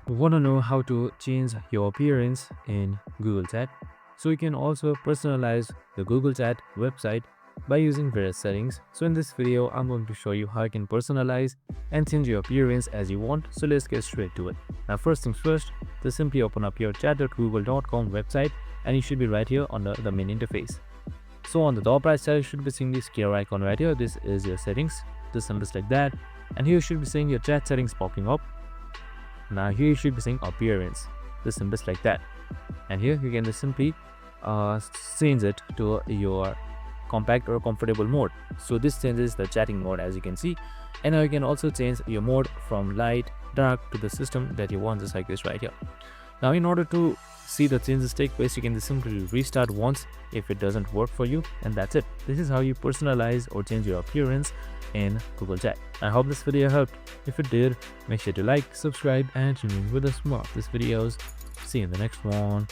Want to know how to change your appearance in Google Chat? So you can also personalize the Google Chat website by using various settings. So in this video, I'm going to show you how you can personalize and change your appearance as you want. So let's get straight to it. Now first things first, just simply open up your chat.google.com website and you should be right here under the main interface. So on the top right side, you should be seeing this gear icon right here. This is your settings. Just like that. And here you should be seeing your chat settings popping up. Now here you should be seeing appearance, just like that. And here you can just simply change it to your compact or comfortable mode. So this changes the chatting mode, as you can see. And now you can also change your mode from light, dark to the system that you want, just like this right here. Now in order to see the changes take place, you can just simply restart once if it doesn't work for you, and that's it. This is how you personalize or change your appearance in Google Chat. I hope this video helped. If it did, make sure to like, subscribe and tune in with us more of these videos. See you in the next one.